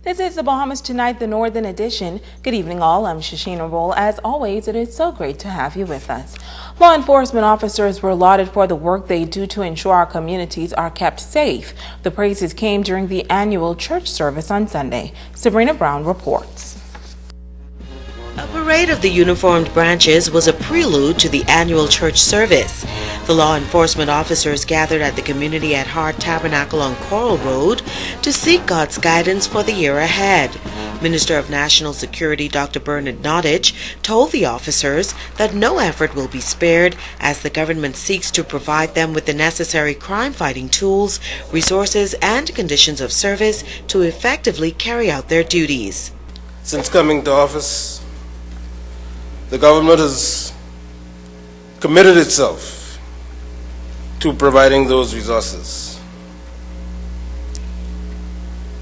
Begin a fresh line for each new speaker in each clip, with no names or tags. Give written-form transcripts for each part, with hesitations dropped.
This is the Bahamas Tonight, the Northern Edition. Good evening, all. I'm Shasheena Rolle. As always, it is so great to have you with us. Law enforcement officers were lauded for the work they do to ensure our communities are kept safe. The praises came during the annual church service on Sunday. Sabrina Brown reports.
A parade of the uniformed branches was a prelude to the annual church service. The law enforcement officers gathered at the Community at Heart Tabernacle on Coral Road to seek God's guidance for the year ahead. Minister of National Security Dr. Bernard Nottage told the officers that no effort will be spared as the government seeks to provide them with the necessary crime-fighting tools, resources, and conditions of service to effectively carry out their duties.
Since coming to office, the government has committed itself to providing those resources.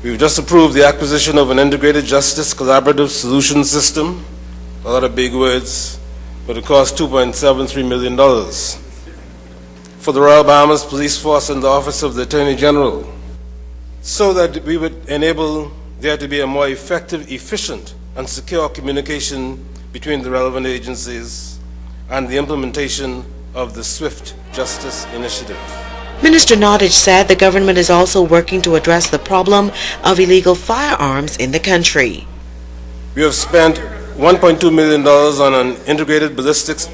We've just approved the acquisition of an integrated justice collaborative solution system. A lot of big words, but it costs $2.73 million for the Royal Bahamas Police Force and the Office of the Attorney General, so that we would enable there to be a more effective, efficient, and secure communication between the relevant agencies and the implementation of the Swift Justice Initiative.
Minister Nottage said the government is also working to address the problem of illegal firearms in the country.
We have spent $1.2 million on an integrated ballistics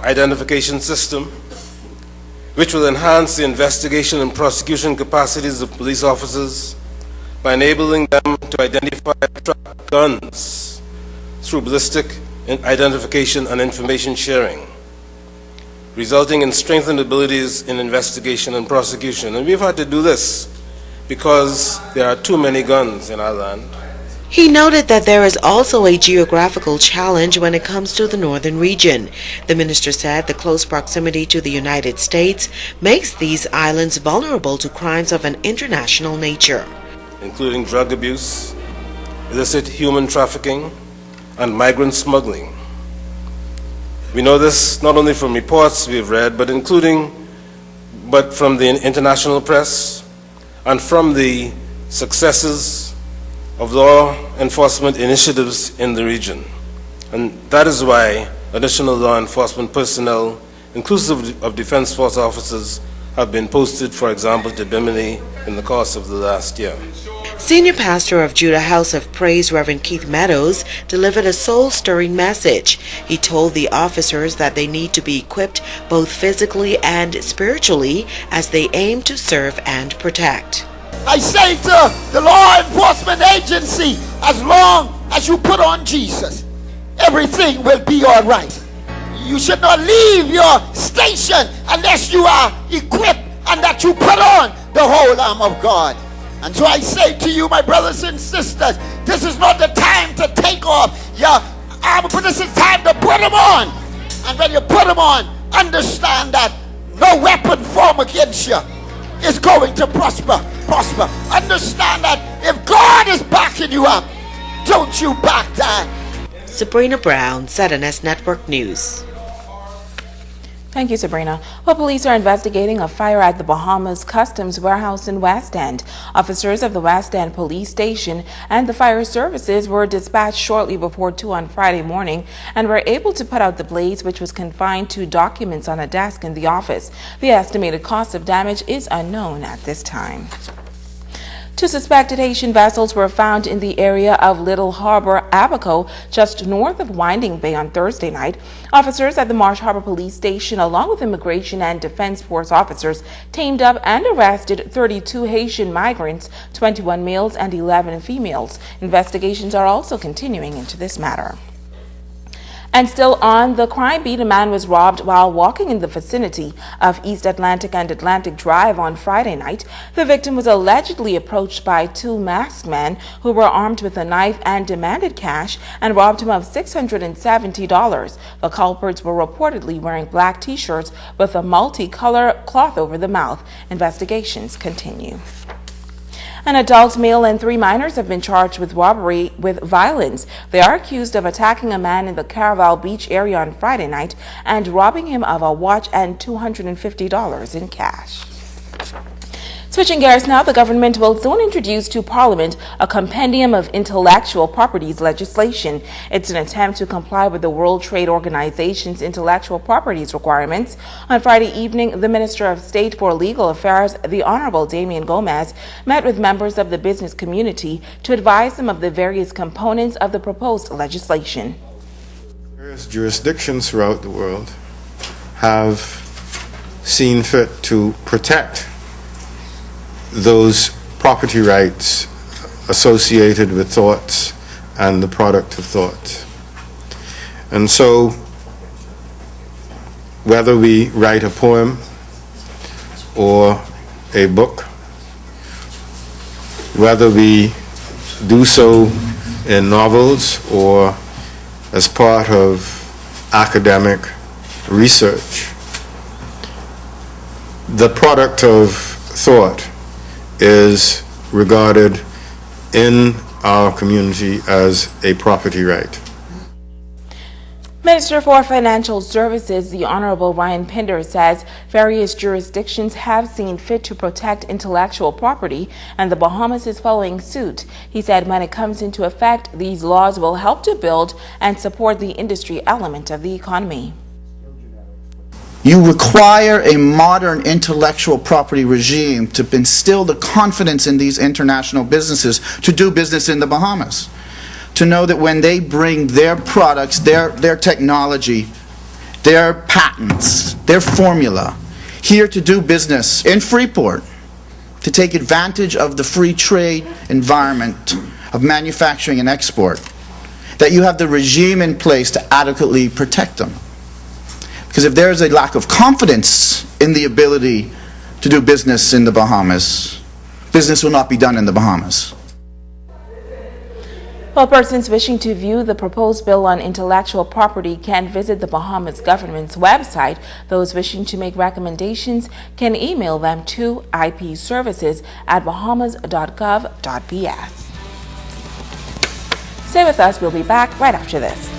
identification system, which will enhance the investigation and prosecution capacities of police officers by enabling them to identify and track guns through ballistic identification and information sharing, resulting in strengthened abilities in investigation and prosecution. And we've had to do this because there are too many guns in our land.
He noted that there is also a geographical challenge when it comes to the northern region. The minister said the close proximity to the United States makes these islands vulnerable to crimes of an international nature,
including drug abuse, illicit human trafficking, and migrant smuggling. We know this not only from reports we've read, but from the international press and from the successes of law enforcement initiatives in the region. And that is why additional law enforcement personnel, inclusive of Defense Force officers, have been posted, for example, to Bimini in the course of the last year.
Senior pastor of Judah House of Praise, Reverend Keith Meadows, delivered a soul-stirring message. He told the officers that they need to be equipped both physically and spiritually as they aim to serve and protect.
I say to the law enforcement agency, as long as you put on Jesus, everything will be all right. You should not leave your station unless you are equipped and that you put on the whole arm of God. And so I say to you, my brothers and sisters, this is not the time to take off your armor, but this is time to put them on. And when you put them on, understand that no weapon formed against you is going to prosper. Understand that if God is backing you up, don't you back down.
Sabrina Brown, ZNS Network News.
Thank you, Sabrina. Well, police are investigating a fire at the Bahamas Customs Warehouse in West End. Officers of the West End Police Station and the fire services were dispatched shortly before 2 on Friday morning and were able to put out the blaze, which was confined to documents on a desk in the office. The estimated cost of damage is unknown at this time. 2 suspected Haitian vessels were found in the area of Little Harbor, Abaco, just north of Winding Bay on Thursday night. Officers at the Marsh Harbor Police Station, along with Immigration and Defense Force officers, teamed up and arrested 32 Haitian migrants, 21 males and 11 females. Investigations are also continuing into this matter. And still on the crime beat, a man was robbed while walking in the vicinity of East Atlantic and Atlantic Drive on Friday night. The victim was allegedly approached by 2 masked men who were armed with a knife and demanded cash and robbed him of $670. The culprits were reportedly wearing black t-shirts with a multicolor cloth over the mouth. Investigations continue. An adult male and 3 minors have been charged with robbery with violence. They are accused of attacking a man in the Caraval Beach area on Friday night and robbing him of a watch and $250 in cash. Switching gears now, the government will soon introduce to Parliament a compendium of intellectual properties legislation. It's an attempt to comply with the World Trade Organization's intellectual properties requirements. On Friday evening, the Minister of State for Legal Affairs, the Honorable Damian Gomez, met with members of the business community to advise them of the various components of the proposed legislation.
Various jurisdictions throughout the world have seen fit to protect those property rights associated with thoughts and the product of thought. And so, whether we write a poem or a book, whether we do so in novels or as part of academic research, the product of thought is regarded in our community as a property right.
Minister for Financial Services, the Honorable Ryan Pinder, says various jurisdictions have seen fit to protect intellectual property, and the Bahamas is following suit. He said when it comes into effect, these laws will help to build and support the industry element of the economy.
You require a modern intellectual property regime to instill the confidence in these international businesses to do business in the Bahamas. To know that when they bring their products, their technology, their patents, their formula here to do business in Freeport, to take advantage of the free trade environment of manufacturing and export, that you have the regime in place to adequately protect them. Because if there is a lack of confidence in the ability to do business in the Bahamas, business will not be done in the Bahamas.
Well, persons wishing to view the proposed bill on intellectual property can visit the Bahamas government's website. Those wishing to make recommendations can email them to ipservices@bahamas.gov.bs. Stay with us. We'll be back right after this.